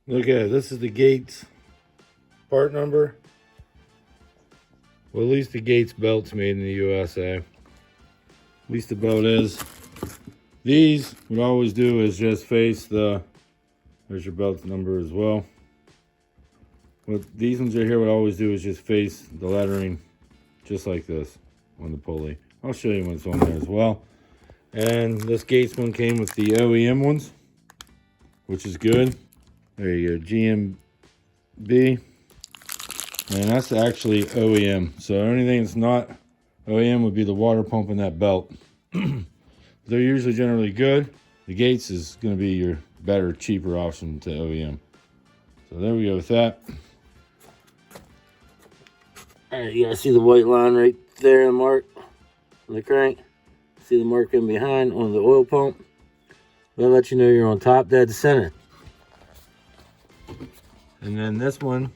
Okay, this is the Gates part number. Well, at least the Gates belt's made in the USA. At least the belt is. These, what I always do is just face the, there's your belt number as well. What these ones are here, what I always do is just face the lettering just like this on the pulley. I'll show you what's on there as well. And this Gates one came with the OEM ones, which is good. There you go, GMB. And that's actually OEM. So anything that's not OEM would be the water pump in that belt. They're usually generally good. The Gates is going to be your better, cheaper option to OEM. So there we go with that. All right, you guys see the white line right there, the mark on the crank. See the mark in behind on the oil pump. That'll let you know you're on top dead center. And then this one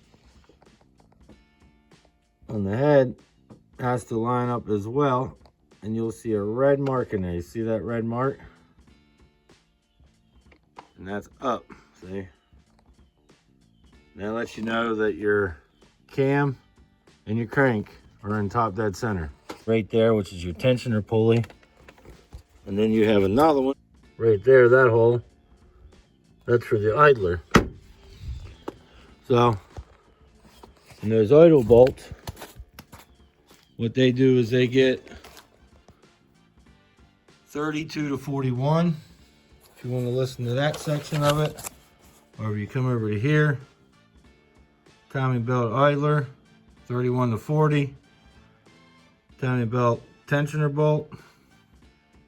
on the head has to line up as well. And you'll see a red mark in there. You see that red mark? And that's up, see? That lets you know that your cam and your crank are in top dead center. Right there, which is your tensioner pulley. And then you have another one right there, that hole. That's for the idler. So, and those idle bolts, what they do is they get 32 to 41. If you want to listen to that section of it, or if you come over to here, timing belt idler, 31 to 40. Timing belt tensioner bolt,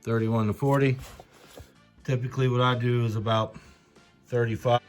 31 to 40. Typically what I do is about 35.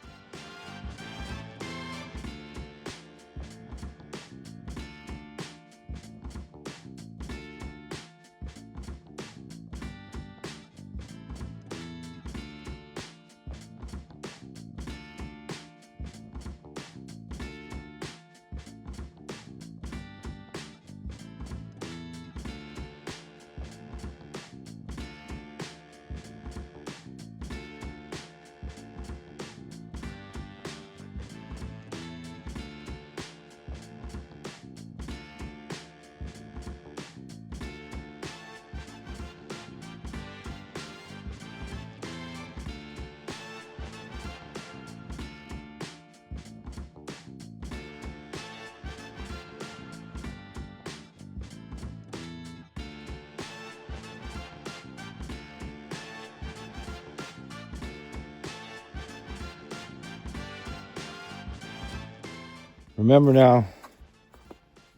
Remember now,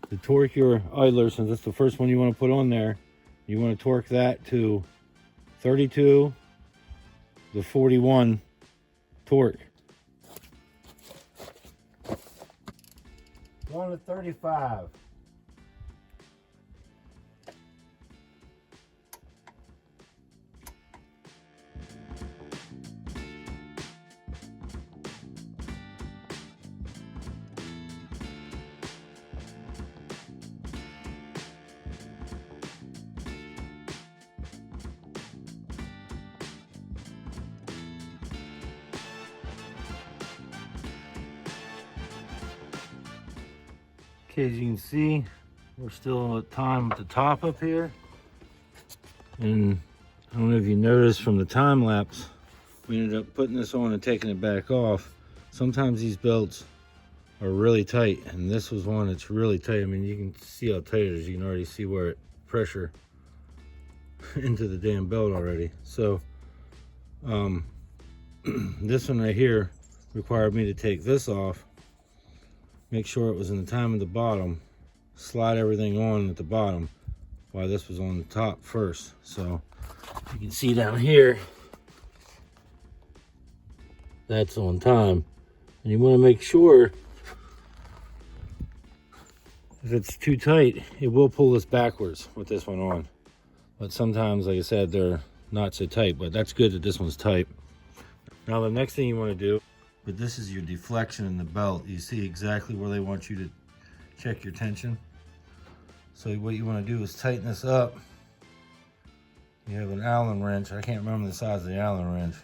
to torque your idler, since that's the first one you want to put on there, you want to torque that to 32 to 41 torque. 1 to 35. Okay, as you can see, we're still at time at the top up here. And I don't know if you noticed from the time lapse, we ended up putting this on and taking it back off. Sometimes these belts are really tight, and this was one that's really tight. I mean, you can see how tight it is. You can already see where it pressure into the damn belt already. So this one right here required me to take this off, make sure it was in the time at the bottom, slide everything on at the bottom while this was on the top first. So you can see down here, that's on time. And you want to make sure, if it's too tight, it will pull this backwards with this one on. But sometimes, like I said, they're not so tight, but that's good that this one's tight. Now the next thing you want to do, but this is your deflection in the belt. You see exactly where they want you to check your tension. So what you want to do is tighten this up. You have an Allen wrench. I can't remember the size of the Allen wrench.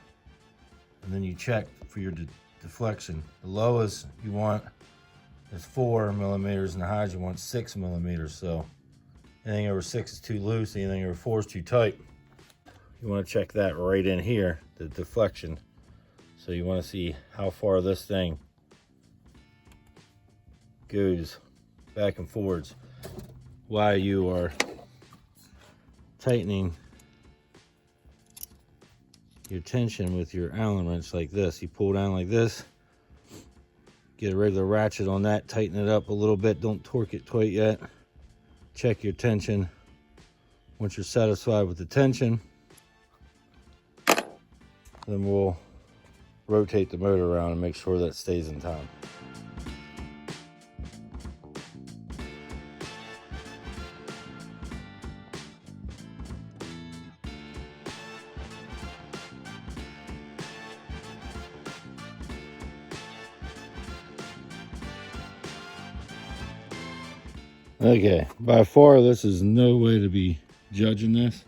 And then you check for your deflection. The lowest you want is 4 millimeters, and the highest you want 6 millimeters. So anything over 6 is too loose, anything over 4 is too tight. You want to check that right in here, the deflection. So you want to see how far this thing goes back and forwards while you are tightening your tension with your Allen wrench like this. You pull down like this, get a regular ratchet on that, tighten it up a little bit, don't torque it quite yet. Check your tension. Once you're satisfied with the tension, then we'll rotate the motor around and make sure that it stays in time. Okay, by far this is no way to be judging this,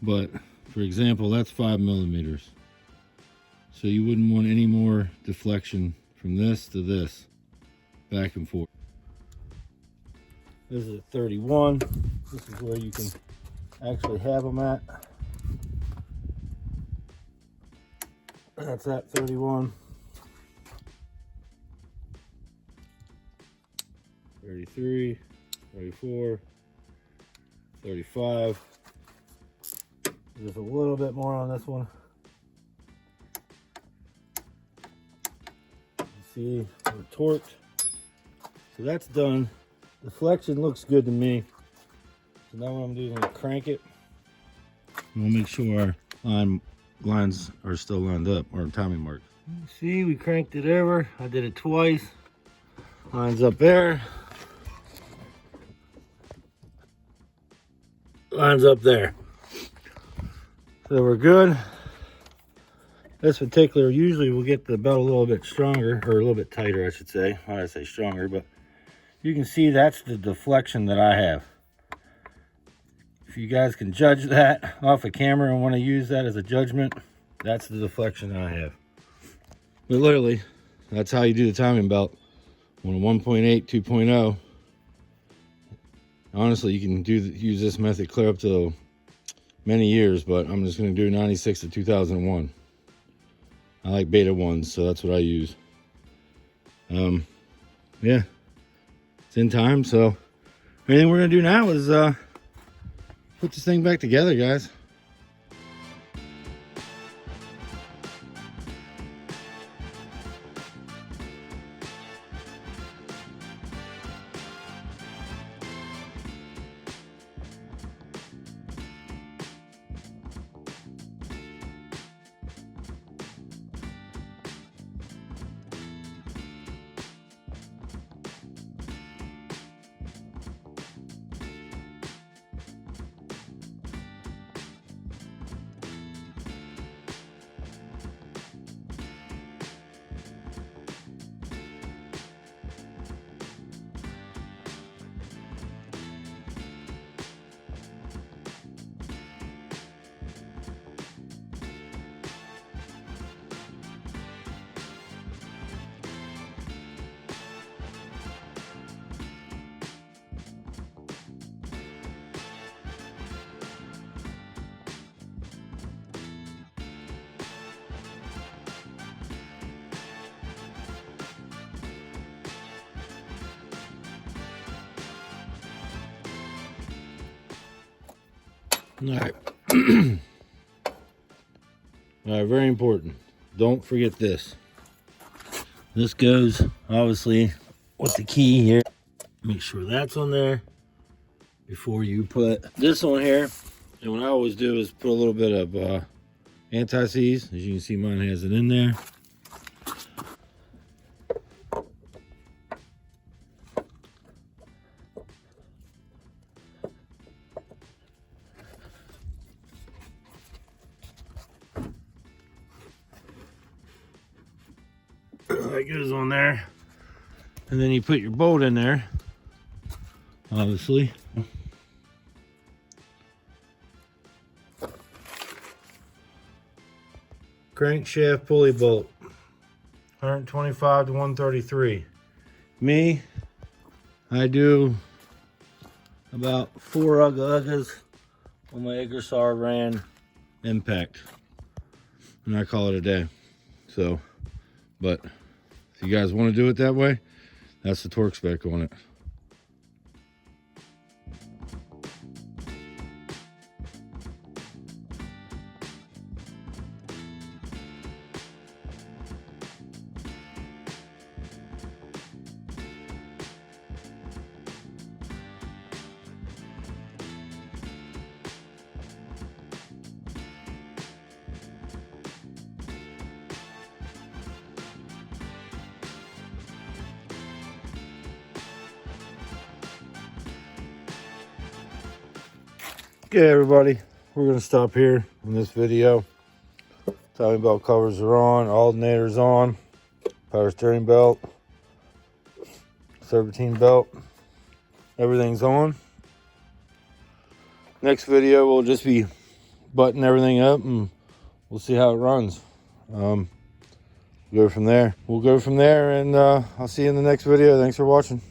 but for example, that's 5 millimeters. So you wouldn't want any more deflection from this to this, back and forth. This is a 31. This is where you can actually have them at. That's at 31. 33. 34, 35. Just a little bit more on this one. See, we're torqued. So that's done. Deflection looks good to me. So now what I'm doing is I'm going to crank it. And we'll make sure our lines are still lined up, or timing marks. See, we cranked it over. I did it twice. Lines up there. Lines up there. So we're good. This particular, usually we'll get the belt a little bit stronger, or a little bit tighter, I should say. Why did I say stronger? But you can see that's the deflection that I have. If you guys can judge that off a camera and want to use that as a judgment, that's the deflection I have. But literally, that's how you do the timing belt. On a 1.8, 2.0. Honestly, you can use this method clear up to many years, but I'm just going to do 96 to 2001. I like beta ones, so that's what I use. Yeah, it's in time. So everything we're going to do now is put this thing back together, guys. All right. All right, very important. Don't forget this. This goes, obviously, with the key here. Make sure that's on there before you put this on here. And what I always do is put a little bit of anti-seize. As you can see, mine has it in there. That goes on there, and then you put your bolt in there, obviously. Crankshaft pulley bolt. 125 to 133. Me, I do about 4 ugga-uggas on my Iggersar ran impact, and I call it a day. So, but if you guys want to do it that way, that's the torque spec on it. Okay, everybody, we're going to stop here in this video. Timing belt covers are on, alternator's on, power steering belt, serpentine belt, everything's on. Next video will just be buttoning everything up and we'll see how it runs. Go from there. We'll go from there, and I'll see you in the next video. Thanks for watching.